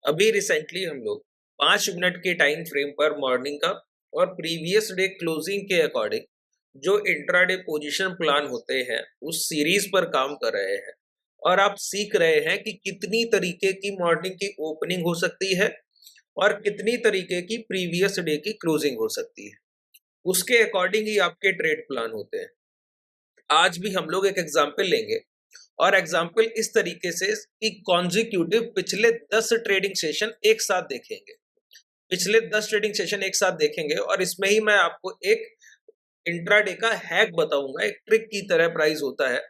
अभी रिसेंटली हम लोग 5 मिनट के टाइम फ्रेम पर मॉर्निंग का और प्रीवियस डे क्लोजिंग के अकॉर्डिंग जो इंट्राडे पोजीशन प्लान होते हैं उस सीरीज पर काम कर रहे हैं और आप सीख रहे हैं कि कितनी तरीके की मॉर्निंग की ओपनिंग हो सकती है और कितनी तरीके की प्रीवियस डे की क्लोजिंग हो सकती है। उसके अकॉर्डिंग ही आपके ट्रेड प्लान होते हैं। आज भी हम लोग एक एग्जाम्पल लेंगे और एग्जाम्पल इस तरीके से कि कॉन्जिक्यूटिव पिछले 10 ट्रेडिंग सेशन एक साथ देखेंगे। पिछले 10 ट्रेडिंग सेशन एक साथ देखेंगे और इसमें ही मैं आपको एक इंट्राडे का हैक बताऊंगा। एक ट्रिक की तरह प्राइस होता है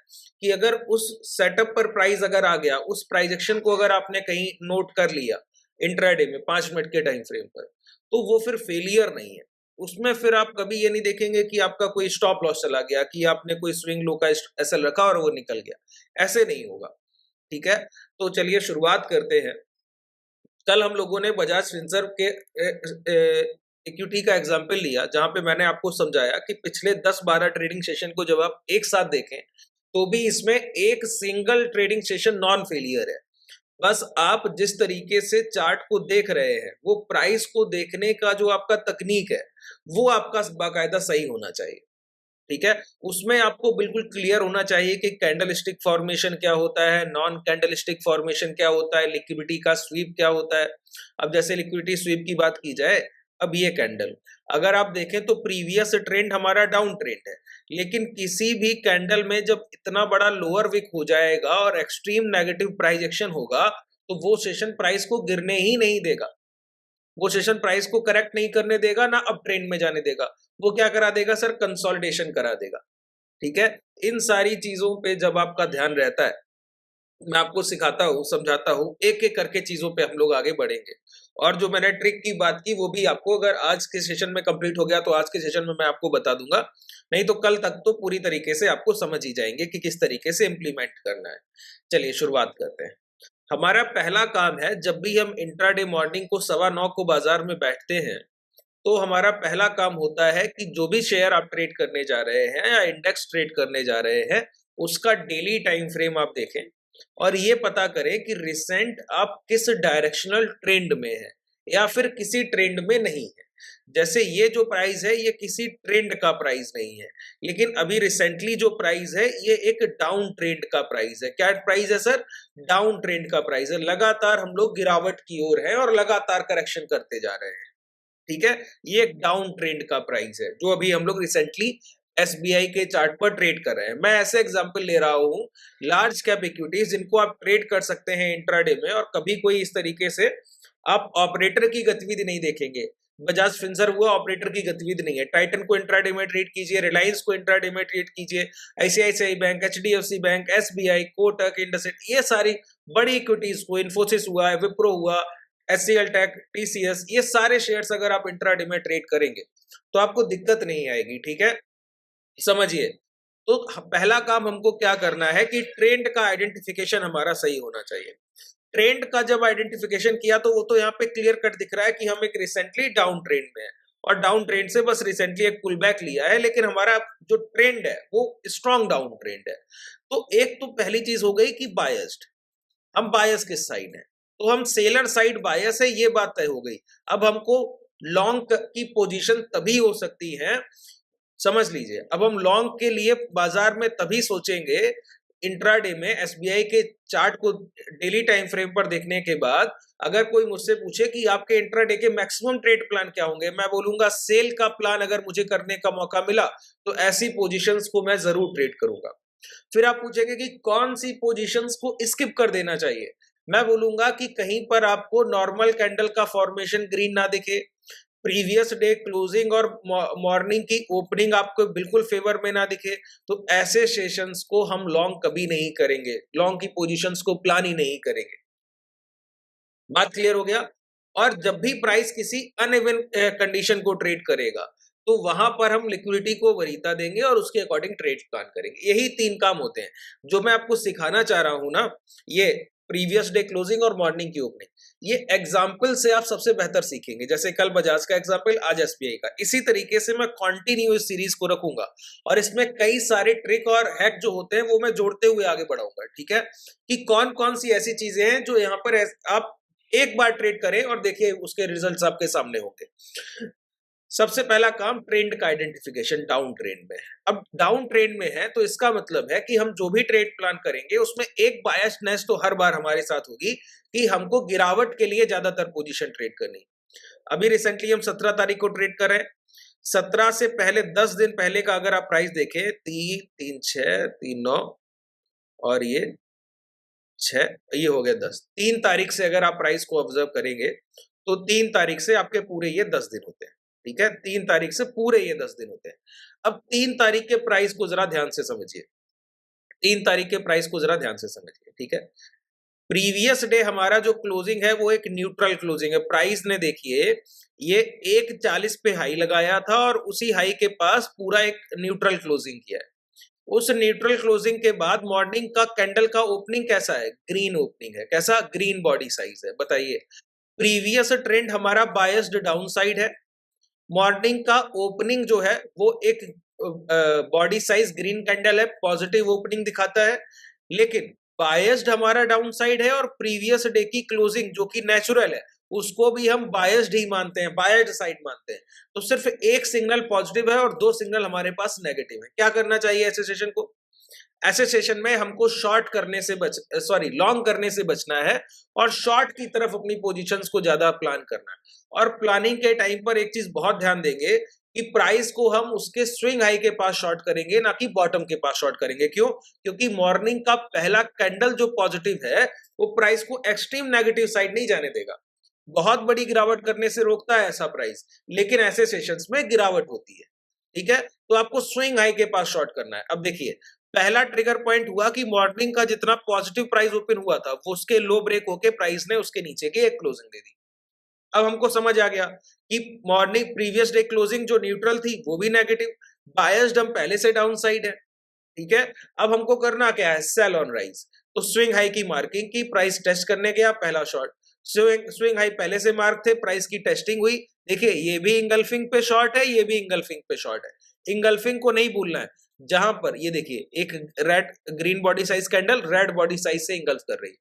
कि अगर उस सेटअप पर प्राइस अगर आ गया, उस प्राइस एक्शन को अगर आपने कहीं नोट कर लिया इंट्राडे में 5 मिनट के टाइम फ्रेम पर, तो वो फिर फेलियर नहीं है। उसमें फिर आप कभी ये नहीं देखेंगे कि आपका कोई स्टॉप लॉस चला गया, कि आपने कोई स्विंग लो का एसएल रखा और वो निकल गया। ऐसे नहीं होगा। ठीक है, तो चलिए शुरुआत करते हैं। कल हम लोगों ने बजाज फिनसर्व के इक्विटी का एग्जाम्पल लिया, जहां पे मैंने आपको समझाया कि पिछले 10-12 ट्रेडिंग सेशन को जब आप एक साथ देखें तो भी इसमें एक single trading session non failure है। बस आप जिस तरीके से चार्ट को देख रहे हैं, वो प्राइस को देखने का जो आपका तकनीक है वो आपका बाकायदा सही होना चाहिए। ठीक है, उसमें आपको बिल्कुल क्लियर होना चाहिए कि कैंडलस्टिक फॉर्मेशन क्या होता है, नॉन कैंडलस्टिक फॉर्मेशन क्या होता है, लिक्विडिटी का स्वीप क्या होता है। अब जैसे लिक्विडिटी स्वीप की बात की जाए, अब ये कैंडल अगर आप देखें तो प्रीवियस ट्रेंड हमारा डाउन ट्रेंड है, लेकिन किसी भी कैंडल में जब इतना बड़ा लोअर विक हो जाएगा और एक्सट्रीम नेगेटिव प्राइस एक्शन होगा तो वो सेशन प्राइस को गिरने ही नहीं देगा। वो सेशन प्राइस को करेक्ट नहीं करने देगा, ना अप ट्रेंड में जाने देगा। वो क्या करा देगा सर? कंसोलिडेशन करा देगा। ठीक है, इन सारी चीजों पे जब आपका ध्यान रहता है, मैं आपको सिखाता हूँ, समझाता हूँ, एक एक करके चीजों पे हम लोग आगे बढ़ेंगे। और जो मैंने ट्रिक की बात की वो भी आपको अगर आज के सेशन में कंप्लीट हो गया तो आज के सेशन में मैं आपको बता दूंगा, नहीं तो कल तक तो पूरी तरीके से आपको समझ ही जाएंगे कि किस तरीके से इम्प्लीमेंट करना है। चलिए शुरुआत करते हैं। हमारा पहला काम है, जब भी हम इंट्राडे मॉर्निंग को 9:15 को बाजार में बैठते हैं तो हमारा पहला काम होता है कि जो भी शेयर आप ट्रेड करने जा रहे हैं या इंडेक्स ट्रेड करने जा रहे हैं उसका डेली टाइम फ्रेम आप देखें और ये पता करें कि रिसेंट आप किस डायरेक्शनल ट्रेंड में है या फिर किसी ट्रेंड में नहीं है। जैसे ये जो प्राइस है ये किसी ट्रेंड का प्राइस नहीं है, लेकिन अभी रिसेंटली जो प्राइस है ये एक डाउन ट्रेंड का प्राइस है। क्या प्राइस है सर? डाउन ट्रेंड का प्राइस है। लगातार हम लोग गिरावट की ओर है और लगातार करेक्शन करते जा रहे हैं। ठीक है, ये एक डाउन ट्रेंड का प्राइस है जो अभी हम लोग रिसेंटली एसबीआई के चार्ट पर ट्रेड कर रहे हैं। मैं ऐसे एग्जांपल ले रहा हूं लार्ज कैप इक्विटीज जिनको आप ट्रेड कर सकते हैं इंट्राडे में, और कभी कोई इस तरीके से आप ऑपरेटर की गतिविधि नहीं देखेंगे। बजाज फिनसर्व हुआ, ऑपरेटर की गतिविधि नहीं है। टाइटन को इंट्राडे में ट्रेड कीजिए, रिलायंस को इंट्राडे में ट्रेड कीजिए, ICICI bank, HDFC bank, SBI, Kotak, IndusInd, ये सारी बड़ी इक्विटीज को, इन्फोसिस हुआ, विप्रो हुआ, एचसीएल टेक, टीसीएस, ये सारे शेयर्स अगर आप इंट्राडे में ट्रेड करेंगे तो आपको दिक्कत नहीं आएगी। ठीक है, समझिए। तो पहला काम हमको क्या करना है कि ट्रेंड का आइडेंटिफिकेशन हमारा सही होना चाहिए। ट्रेंड का जब आइडेंटिफिकेशन किया तो वो तो यहाँ पे क्लियर कट दिख रहा है कि हम एक रिसेंटली डाउन ट्रेंड में है और डाउन ट्रेंड से बस रिसेंटली एक पुल बैक लिया है, लेकिन हमारा जो ट्रेंड है वो स्ट्रॉन्ग डाउन ट्रेंड है। तो एक तो पहली चीज हो गई कि बायस्ड, हम बायस किस साइड है, तो हम सेलर साइड बायस है, ये बात तय हो गई। अब हमको लॉन्ग की पोजीशन तभी हो सकती है, समझ लीजिए, अब हम लॉन्ग के लिए बाजार में तभी सोचेंगे इंट्राडे में एसबीआई के चार्ट को डेली टाइम फ्रेम पर देखने के बाद। अगर कोई मुझसे पूछे कि आपके इंट्राडे के मैक्सिमम ट्रेड प्लान क्या होंगे, मैं बोलूंगा सेल का प्लान अगर मुझे करने का मौका मिला तो ऐसी पोजीशंस को मैं जरूर ट्रेड करूंगा। फिर आप पूछेंगे कि कौन सी पोजीशंस को स्किप कर देना चाहिए, मैं बोलूंगा कि कहीं पर आपको नॉर्मल कैंडल का फॉर्मेशन ग्रीन ना दिखे, प्रीवियस डे क्लोजिंग और मॉर्निंग की ओपनिंग आपको बिल्कुल फेवर में ना दिखे, तो ऐसे सेशंस को हम लॉन्ग कभी नहीं करेंगे, लॉन्ग की पोजीशंस को प्लान ही नहीं करेंगे। बात क्लियर हो गया? और जब भी प्राइस किसी अनइवन कंडीशन को ट्रेड करेगा तो वहां पर हम लिक्विडिटी को वरीयता देंगे और उसके अकॉर्डिंग ट्रेड प्लान करेंगे। यही 3 काम होते हैं जो मैं आपको सिखाना चाह रहा हूं ना, ये प्रीवियस डे क्लोजिंग और मॉर्निंग की ओपनिंग, ये एग्जाम्पल से आप सबसे बेहतर सीखेंगे। जैसे कल बजाज का एग्जाम्पल, आज एसबीआई का। इसी तरीके से मैं कंटिन्यू इस सीरीज को रखूंगा और इसमें कई सारे ट्रिक और हैक जो होते हैं वो मैं जोड़ते हुए आगे बढ़ाऊंगा। ठीक है, कि कौन कौन सी ऐसी चीजें हैं जो यहाँ पर आप एक बार ट्रेड करें और देखिए उसके रिजल्ट्स आपके सामने होंगे। सबसे पहला काम ट्रेंड का आइडेंटिफिकेशन डाउन ट्रेंड में है। अब डाउन ट्रेंड में है तो इसका मतलब है कि हम जो भी ट्रेड प्लान करेंगे उसमें एक बायसनेस तो हर बार हमारे साथ होगी कि हमको गिरावट के लिए ज्यादातर पोजीशन ट्रेड करनी। अभी रिसेंटली हम 17 तारीख को ट्रेड कर रहे हैं। 17 से पहले 10 दिन पहले का अगर आप प्राइस देखें, 3 3 6 3 9 और ये 6, ये हो गया 10। 3 तारीख से अगर आप प्राइस को ऑब्जर्व करेंगे तो 3 तारीख से आपके पूरे ये 10 दिन होते हैं। ठीक है, 3 तारीख से पूरे ये 10 दिन होते हैं। अब 3 तारीख के प्राइस को जरा ध्यान से समझिए। 3 तारीख के प्राइस को जरा ध्यान से समझिए। ठीक है, प्रीवियस डे हमारा जो क्लोजिंग है वो एक न्यूट्रल क्लोजिंग है। प्राइस ने देखिए ये 140 पे हाई लगाया था और उसी हाई के पास पूरा एक न्यूट्रल क्लोजिंग किया है। उस न्यूट्रल क्लोजिंग के बाद मॉर्निंग का कैंडल का ओपनिंग कैसा है? ग्रीन ओपनिंग है। कैसा? ग्रीन बॉडी साइज है। बताइए, प्रीवियस ट्रेंड हमारा बायस्ड डाउन साइड है। मॉर्निंग का ओपनिंग जो है वो एक बॉडी साइज ग्रीन कैंडल है, पॉजिटिव ओपनिंग दिखाता है, लेकिन बायस्ड हमारा डाउन साइड है और प्रीवियस डे की क्लोजिंग जो कि नेचुरल है उसको भी हम बायस्ड ही मानते हैं, बायस्ड साइड मानते हैं। तो सिर्फ एक सिग्नल पॉजिटिव है और 2 सिग्नल हमारे पास नेगेटिव है। क्या करना चाहिए ऐसे सेशन को? ऐसे सेशन में हमको शॉर्ट करने से लॉन्ग करने से बचना है और शॉर्ट की तरफ अपनी पोजीशंस को ज्यादा प्लान करना है। और प्लानिंग के टाइम पर एक चीज बहुत ध्यान देंगे कि प्राइस को हम उसके स्विंग हाई के पास शॉर्ट करेंगे, ना कि बॉटम के पास शॉर्ट करेंगे। क्यों? क्योंकि मॉर्निंग का पहला कैंडल जो पॉजिटिव है वो प्राइस को एक्सट्रीम नेगेटिव साइड नहीं जाने देगा। बहुत बड़ी गिरावट करने से रोकता है ऐसा प्राइस, लेकिन ऐसे सेशंस में गिरावट होती है। ठीक है, तो आपको स्विंग हाई के पास शॉर्ट करना है। अब देखिए, पहला ट्रिगर पॉइंट हुआ कि मॉर्निंग का जितना पॉजिटिव प्राइस ओपन हुआ था वो उसके लो ब्रेक होके प्राइस ने उसके नीचे की एक क्लोजिंग दे दी। अब हमको समझ आ गया कि मॉर्निंग प्रीवियस डे क्लोजिंग जो न्यूट्रल थी वो भी नेगेटिव, बायस्ड हम पहले से डाउन साइड है। ठीक है, अब हमको करना क्या है? Sell on rise. तो स्विंग हाई की मार्किंग की, प्राइस टेस्ट करने गया, पहला शॉर्ट। स्विंग हाई पहले से मार्क थे, प्राइस की टेस्टिंग हुई। देखिए ये भी इंगल्फिंग पे शॉर्ट है, ये भी इंगल्फिंग पे शॉर्ट है। इंगल्फिंग को नहीं भूलना है। जहां पर ये देखिए एक red green body size candle red body size से इंगल्फ कर रही है,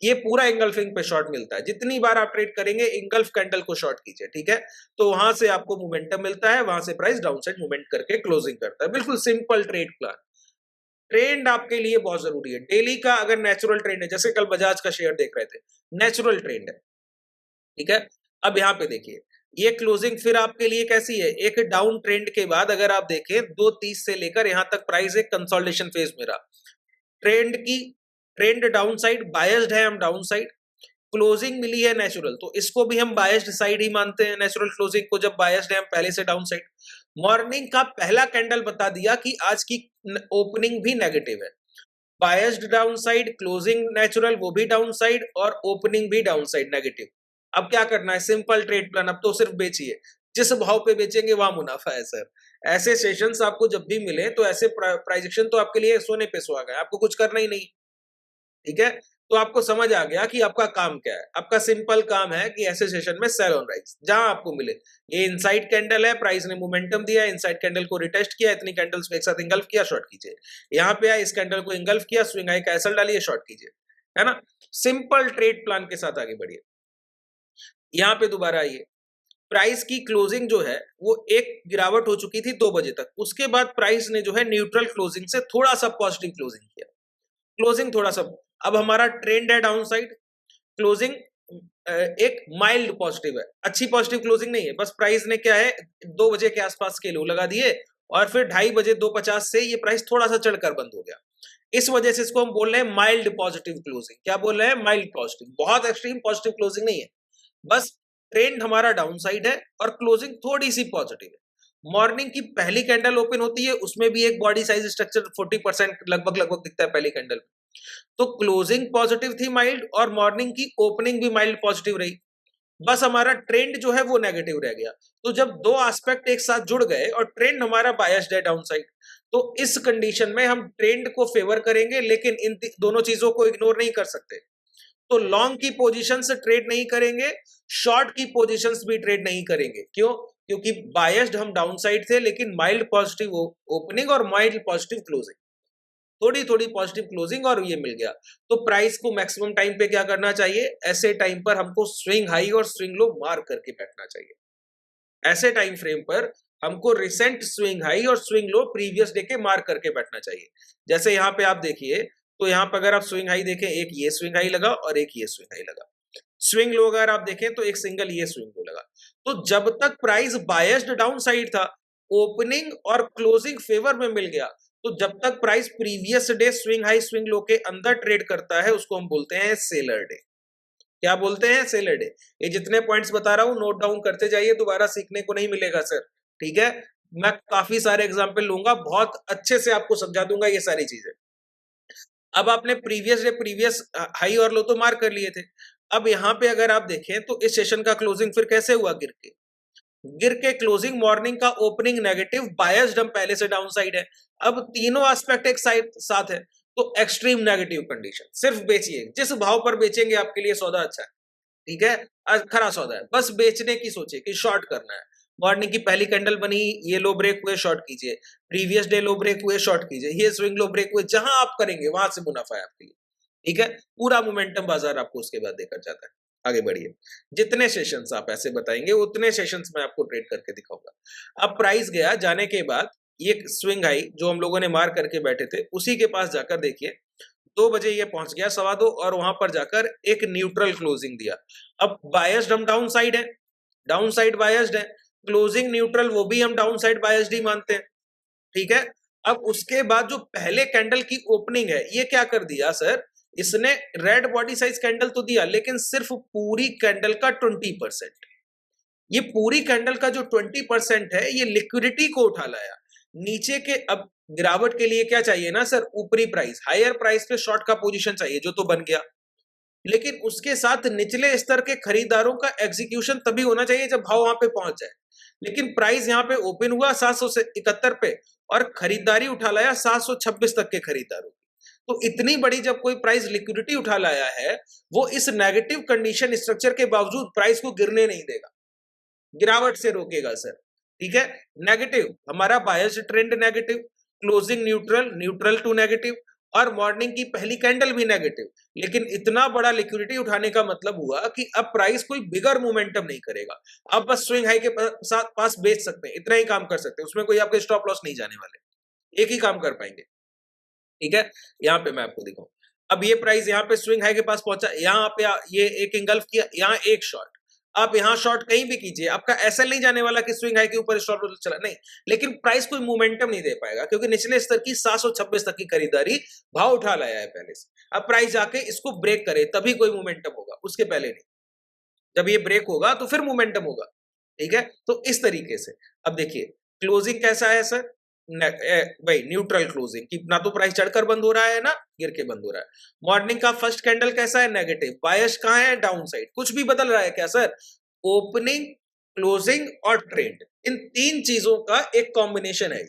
ये पूरा इंगल्फिंग पे शॉर्ट मिलता है। जितनी बार आप ट्रेड करेंगे इंगल्फ कैंडल को शॉर्ट कीजिए। ठीक है, तो वहां से आपको मोमेंटम मिलता है, वहां से प्राइस डाउन साइड मूवमेंट करके क्लोजिंग करता है। बिल्कुल सिंपल ट्रेड प्लान। ट्रेंड आपके लिए बहुत जरूरी है। डेली का अगर नेचुरल ट्रेंड है, जैसे कल बजाज का शेयर देख रहे थे, नेचुरल ट्रेंड है। ठीक है, अब यहाँ पे देखिए ये क्लोजिंग फिर आपके लिए कैसी है? एक डाउन ट्रेंड के बाद अगर आप देखें 2:30 से लेकर यहां तक प्राइस एक कंसोलिडेशन फेज में रहा। ट्रेंड डाउन साइड, बायस्ड है हम डाउन साइड, क्लोजिंग मिली है नेचुरल, तो इसको भी हम बायस्ड साइड ही मानते हैं। नेचुरल क्लोजिंग को जब बायस्ड है हम पहले से डाउन साइड। मॉर्निंग का पहला कैंडल बता दिया कि आज की ओपनिंग भी नेगेटिव है। Biased down side, closing natural वो भी डाउन साइड और ओपनिंग भी डाउन साइड नेगेटिव। अब क्या करना है? Simple trade plan. अब तो सिर्फ बेचिए, जिस भाव पे बेचेंगे वहां मुनाफा है सर। ऐसे सेशंस आपको जब भी मिले तो ऐसे प्राइस एक्शन तो आपके लिए सोने पे सुहागा है, आपको कुछ करना ही नहीं। ठीक है, तो आपको समझ आ गया कि आपका काम क्या है। आपका सिंपल काम है कि ऐसे सेशन में सेल ऑन राइज जहां आपको मिले। ये इनसाइड कैंडल है, प्राइस ने मोमेंटम दिया, इनसाइड कैंडल को रिटेस्ट किया, इतनी कैंडल्स को एक साथ इंगल्फ किया, शॉर्ट कीजिए। यहाँ पे आए, इस कैंडल को इंगल्फ किया, स्विंग हाई का एसएल डालिए, शॉर्ट कीजिए। है ना? सिंपल ट्रेड प्लान के साथ आगे बढ़िए। यहाँ पे दोबारा आइए, प्राइस की क्लोजिंग जो है वो एक गिरावट हो चुकी थी 2 बजे तक। उसके बाद प्राइस ने जो है न्यूट्रल क्लोजिंग से थोड़ा सा पॉजिटिव क्लोजिंग किया। क्लोजिंग थोड़ा सा, अब हमारा ट्रेंड है डाउन साइड, क्लोजिंग एक माइल्ड पॉजिटिव है, अच्छी पॉजिटिव क्लोजिंग नहीं है। बस प्राइस ने क्या है 2 बजे के आसपास के लो लगा दिए और फिर 2:30 बजे 2:50 से ये प्राइस थोड़ा सा चढ़कर बंद हो गया। इस वजह से इसको हम बोल रहे हैं माइल्ड पॉजिटिव क्लोजिंग। क्या बोल रहे हैं? माइल्ड पॉजिटिव, बहुत एक्सट्रीम पॉजिटिव क्लोजिंग नहीं है। बस ट्रेंड हमारा डाउन साइड है और क्लोजिंग थोड़ी सी पॉजिटिव है। मॉर्निंग की पहली कैंडल ओपन होती है, उसमें भी एक बॉडी साइज स्ट्रक्चर 40% लगभग लगभग दिखता है पहली कैंडल में। तो क्लोजिंग पॉजिटिव थी माइल्ड और मॉर्निंग की ओपनिंग भी माइल्ड पॉजिटिव रही। बस हमारा ट्रेंड जो है वो नेगेटिव रह गया। तो जब दो एस्पेक्ट एक साथ जुड़ गए और ट्रेंड हमारा बायस्ड है डाउन साइड, तो इस कंडीशन में हम ट्रेंड को फेवर करेंगे, लेकिन इन दोनों चीजों को इग्नोर नहीं कर सकते। तो लॉन्ग की पोजीशन से ट्रेड नहीं करेंगे, शॉर्ट की पोजीशंस भी ट्रेड नहीं करेंगे। क्यों? क्योंकि बायस्ड हम डाउन साइड थे, लेकिन माइल्ड पॉजिटिव ओपनिंग और माइल्ड पॉजिटिव क्लोजिंग। थोड़ी थोड़ी पॉजिटिव क्लोजिंग और ये मिल गया। तो प्राइस को मैक्सिमम टाइम पे क्या करना चाहिए, ऐसे टाइम पर हमको स्विंग हाई और स्विंग लो मार्क करके बैठना चाहिए। ऐसे टाइम फ्रेम पर हमको रिसेंट स्विंग हाई और स्विंग लो प्रीवियस डे के मार्क करके बैठना चाहिए। जैसे यहाँ पे आप देखिए, तो यहाँ पे अगर आप स्विंग हाई देखें, एक ये स्विंग हाई लगा और एक ये स्विंग हाई लगा। स्विंग लो अगर आप देखें तो एक सिंगल ये स्विंग लो लगा। तो जब तक प्राइस बायस्ड डाउन साइड था, ओपनिंग और क्लोजिंग फेवर में मिल गया, तो जब तक price previous day swing high swing low के अंदर ट्रेड करता है, उसको हम बोलते हैं सेलर डे। क्या बोलते हैं, सेलर डे। ये जितने पॉइंट्स बता रहा हूं नोट डाउन करते जाइए, दोबारा सीखने को नहीं मिलेगा सर, ठीक है। मैं काफी सारे एग्जाम्पल लूंगा, बहुत अच्छे से आपको समझा दूंगा ये सारी चीजें। अब आपने प्रीवियस डे प्रीवियस हाई और लो तो मार्क कर लिए थे। अब यहाँ पे अगर आप देखें तो इस सेशन का क्लोजिंग फिर कैसे हुआ, गिर के क्लोजिंग, मॉर्निंग का ओपनिंग नेगेटिव, बायस्ड हम पहले से डाउन साइड है। अब तीनों एस्पेक्ट एक साइड साथ है, तो एक्सट्रीम नेगेटिव कंडीशन। सिर्फ बेचिए, जिस भाव पर बेचेंगे आपके लिए सौदा अच्छा है, ठीक है, खरा सौदा है। बस बेचने की सोचे कि शॉर्ट करना है। मॉर्निंग की पहली कैंडल बनी, ये लो ब्रेक हुए शॉर्ट कीजिए, प्रीवियस डे लो ब्रेक हुए शॉर्ट कीजिए, ये स्विंग लो ब्रेक हुए, जहां आप करेंगे वहां से मुनाफा है आपके लिए, ठीक है। पूरा मोमेंटम बाजार आपको उसके बाद देकर जाता है। आगे बढ़िए, जितने सेशंस आप ऐसे बताएंगे उतने सेशंस में आपको ट्रेड करके दिखाऊंगा। अब प्राइस गया, जाने के बाद ये स्विंग हाई जो हम लोगों ने मार करके बैठे थे, उसी के पास जाकर देखिए 2 बजे ये पहुंच गया, 2:15, और वहां पर जाकर एक न्यूट्रल क्लोजिंग दिया। अब बायस्ड हम डाउन साइड है, डाउन साइड बायस्ड है, क्लोजिंग न्यूट्रल वो भी हम डाउन साइड बायस्ड ही मानते हैं, ठीक है। अब उसके बाद जो पहले कैंडल की ओपनिंग है, ये क्या कर दिया सर, इसने रेड बॉडी साइज कैंडल तो दिया, लेकिन सिर्फ पूरी कैंडल का 20%। ये पूरी कैंडल का जो 20% है, ये लिक्विडिटी को उठा लाया नीचे के। अब गिरावट के लिए क्या चाहिए ना सर, ऊपरी प्राइस, हायर प्राइस पे शॉर्ट का पोजीशन चाहिए, जो तो बन गया। लेकिन उसके साथ निचले स्तर के खरीदारों का एग्जीक्यूशन तभी होना चाहिए जब भाव वहां पे पहुंच जाए। लेकिन प्राइस यहाँ पे ओपन हुआ 771 पे, और खरीदारी उठा लाया 726 तक के खरीदारों की। तो इतनी बड़ी जब कोई प्राइस लिक्विडिटी उठा लाया है, वो इस नेगेटिव कंडीशन स्ट्रक्चर के बावजूद प्राइस को गिरने नहीं देगा, गिरावट से रोकेगा सर, ठीक है। नेगेटिव हमारा bias trend negative, closing neutral, neutral to negative, और मॉर्निंग की पहली कैंडल भी नेगेटिव। लेकिन इतना बड़ा लिक्विडिटी उठाने का मतलब हुआ कि अब प्राइस कोई बिगर मोमेंटम नहीं करेगा। अब बस स्विंग हाई के पास बेच सकते हैं, इतना ही काम कर सकते हैं, उसमें कोई आपके स्टॉप लॉस नहीं जाने वाले, एक ही काम कर पाएंगे, ठीक है। यहाँ पे मैं आपको दिखाऊं, अब ये प्राइस यहाँ पे स्विंग हाई के पास पहुंचा, यहाँ पे ये एक इंगल्फ किया, यहाँ एक शॉर्ट। आप यहाँ शॉर्ट कहीं भी कीजिए, आपका ऐसा नहीं जाने वाला कि स्विंग हाई के ऊपर स्टॉप लॉस चला, नहीं। लेकिन प्राइस कोई मोमेंटम नहीं दे पाएगा, क्योंकि निचले स्तर की 726 तक की खरीदारी भाव उठा लाया है पहले से। अब प्राइस जाके इसको ब्रेक करे तभी कोई मोमेंटम होगा, उसके पहले नहीं। जब ये ब्रेक होगा तो फिर मोमेंटम होगा, ठीक है। तो इस तरीके से अब देखिए क्लोजिंग कैसा है सर, भाई न्यूट्रल क्लोजिंग, कि ना तो प्राइस चढ़कर बंद हो रहा है ना गिर के बंद हो रहा है। मॉर्निंग का फर्स्ट कैंडल कैसा है, नेगेटिव, बायस कहां है, डाउन साइड। कुछ भी बदल रहा है क्या सर, ओपनिंग, क्लोजिंग और ट्रेंड, इन तीन चीजों का एक कॉम्बिनेशन है,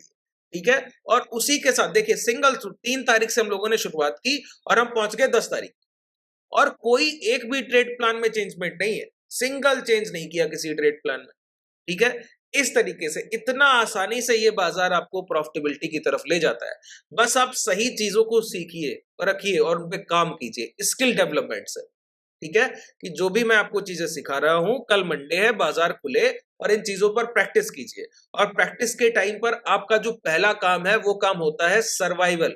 ठीक है। और उसी के साथ देखिए सिंगल 3 तारीख से हम लोगों ने शुरुआत की और हम पहुंच गए 10 तारीख, और कोई एक भी ट्रेड प्लान में चेंजमेंट नहीं है, सिंगल चेंज नहीं किया किसी ट्रेड प्लान में, ठीक है। इस तरीके से इतना आसानी से ये बाजार आपको प्रॉफिटेबिलिटी की तरफ ले जाता है। बस आप सही चीजों को सीखिए और रखिए और उन पे काम कीजिए, स्किल डेवलपमेंट से, ठीक है। कि जो भी मैं आपको चीजें सिखा रहा हूं, कल मंडे है, बाजार खुले और इन चीजों पर प्रैक्टिस कीजिए। और प्रैक्टिस के टाइम पर आपका जो पहला काम है वो काम होता है सर्वाइवल।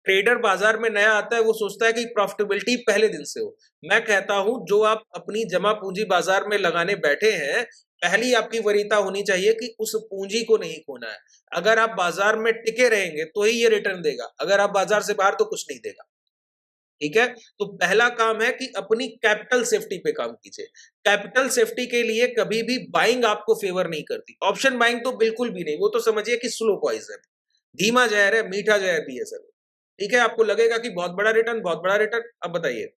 ट्रेडर बाजार में नया आता है, वो सोचता है कि प्रॉफिटेबिलिटी पहले दिन से हो। मैं कहता हूं जो आप अपनी जमा पूंजी बाजार में लगाने बैठे हैं, पहली आपकी वरीयता होनी चाहिए कि उस पूंजी को नहीं खोना है। अगर आप बाजार में टिके रहेंगे तो ही ये रिटर्न देगा, अगर आप बाजार से बाहर तो कुछ नहीं देगा, ठीक है। तो पहला काम है कि अपनी कैपिटल सेफ्टी पे काम कीजिए। कैपिटल सेफ्टी के लिए कभी भी बाइंग आपको फेवर नहीं करती, ऑप्शन बाइंग तो बिल्कुल भी नहीं, वो तो समझिए कि स्लो पॉइजन, धीमा जहर है, मीठा जहर भी है सर, ठीक है। आपको लगेगा कि बहुत बड़ा रिटर्न, बहुत बड़ा रिटर्न। अब बताइए,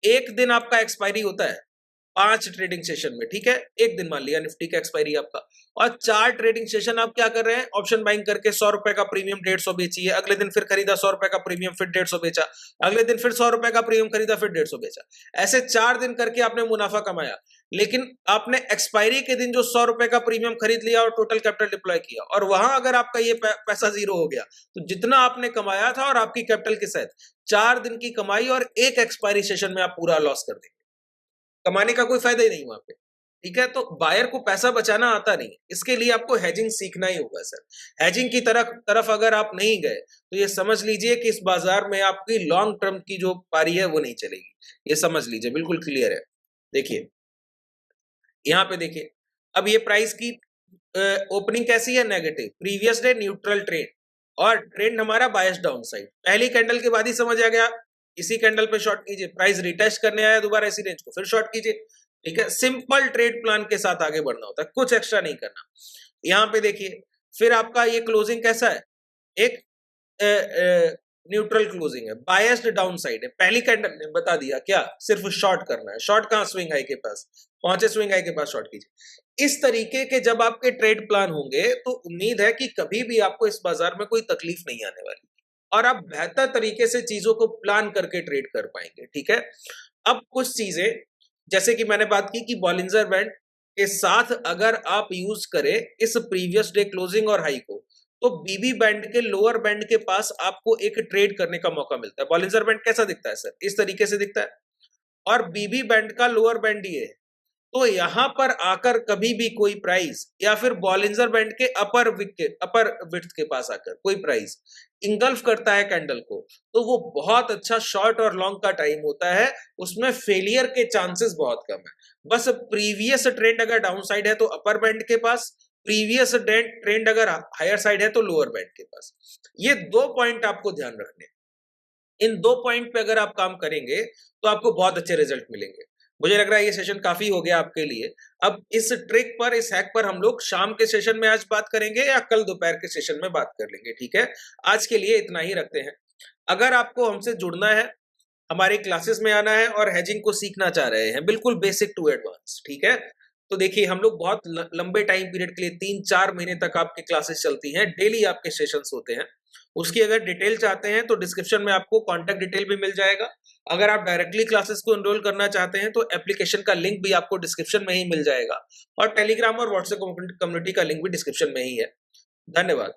एक दिन आपका एक्सपायरी होता है 5 ट्रेडिंग सेशन में, ठीक है। एक दिन मान लिया निफ्टी का एक्सपायरी आपका, और 4 ट्रेडिंग सेशन आप क्या कर रहे हैं, ऑप्शन बाइंग करके 100 रुपए का प्रीमियम 150 बेची है, अगले दिन फिर खरीदा 100 रुपए का प्रीमियम, फिर 150 बेचा, अगले दिन फिर 100 रुपए का प्रीमियम खरीदा, फिर 150 बेचा। ऐसे 4 दिन करके आपने मुनाफा कमाया। लेकिन आपने एक्सपायरी के दिन जो 100 रुपए का प्रीमियम खरीद लिया और टोटल कैपिटल डिप्लॉय किया, और वहां अगर आपका ये पैसा जीरो हो गया, तो जितना आपने कमाया था और आपकी कैपिटल के साथ 4 दिन की कमाई और एक एक्सपायरी सेशन में आप पूरा लॉस कर देंगे। कमाने का कोई फायदा ही नहीं वहां पे। ठीक है, तो बायर को पैसा बचाना आता नहीं, इसके लिए आपको हेजिंग सीखना ही होगा सर। हेजिंग की तरफ तरफ अगर आप नहीं गए तो ये समझ लीजिए कि इस बाजार में आपकी लॉन्ग टर्म की जो पारी है वो नहीं चलेगी, ये समझ लीजिए, बिल्कुल क्लियर है। देखिए यहाँ पे देखिए, अब ये प्राइस की ओपनिंग कैसी है, negative, previous day neutral trend और ट्रेंड हमारा बायस डाउन साइड। पहली कैंडल के बाद ही समझ आ गया, इसी कैंडल पे शॉर्ट कीजिए, प्राइस रिटेस्ट करने आया दोबारा इसी रेंज को, फिर शॉर्ट कीजिए। ठीक है, सिंपल ट्रेड प्लान के साथ आगे बढ़ना होता है, कुछ एक्स्ट्रा नहीं करना। यहाँ पे देखिए, फिर आपका ये क्लोजिंग कैसा है, एक न्यूट्रल क्लोजिंग है, बायस्ड डाउन साइड है। पहली कैंडल ने बता दिया क्या, सिर्फ शॉर्ट करना है। शॉर्ट कहां, स्विंग हाई के पास पहुंचे, स्विंग हाई के पास शॉर्ट कीजिए। इस तरीके के जब आपके ट्रेड प्लान होंगे तो उम्मीद है कि कभी भी आपको इस बाजार में कोई तकलीफ नहीं आने वाली और आप बेहतर तरीके से चीजों को प्लान करके ट्रेड कर पाएंगे। ठीक है, अब कुछ चीजें जैसे कि मैंने बात की कि बॉलिंजर बैंड के साथ अगर आप यूज करें इस प्रीवियस डे क्लोजिंग और हाई को, तो बीबी बैंड के लोअर बैंड के पास आपको एक ट्रेड करने का मौका मिलता है। बॉलिंजर बैंड कैसा दिखता है सर, इस तरीके से दिखता है, और बीबी बैंड का लोअर बैंड ये है। तो यहां पर आकर कभी भी कोई प्राइस या फिर बॉलिंजर बैंड के अपर विड्थ के पास आकर कोई प्राइस इंगल्फ करता है कैंडल को, तो वो बहुत अच्छा शॉर्ट और लॉन्ग का टाइम होता है, उसमें फेलियर के चांसेस बहुत कम है। बस प्रीवियस ट्रेंड अगर डाउन साइड है तो अपर बैंड के पास, प्रीवियस ट्रेंड अगर हायर साइड है तो लोअर बैंड के पास। ये 2 पॉइंट आपको ध्यान रखने, इन 2 पॉइंट पे अगर आप काम करेंगे तो आपको बहुत अच्छे रिजल्ट मिलेंगे। मुझे लग रहा है ये सेशन काफी हो गया आपके लिए। अब इस ट्रिक पर, इस हैक पर हम लोग शाम के सेशन में आज बात करेंगे या कल दोपहर के सेशन में बात कर लेंगे। ठीक है, आज के लिए इतना ही रखते हैं। अगर आपको हमसे जुड़ना है, हमारी क्लासेस में आना है और हेजिंग को सीखना चाह रहे हैं बिल्कुल बेसिक टू एडवांस, ठीक है, तो देखिए हम लोग बहुत लंबे टाइम पीरियड के लिए 3-4 महीने तक आपकी क्लासेस चलती हैं, डेली आपके सेशंस होते हैं। उसकी अगर डिटेल चाहते हैं तो डिस्क्रिप्शन में आपको कॉन्टैक्ट डिटेल भी मिल जाएगा। अगर आप डायरेक्टली क्लासेस को एनरोल करना चाहते हैं तो एप्लीकेशन का लिंक भी आपको डिस्क्रिप्शन में ही मिल जाएगा, और टेलीग्राम और व्हाट्सएप कम्युनिटी का लिंक भी डिस्क्रिप्शन में ही है। धन्यवाद।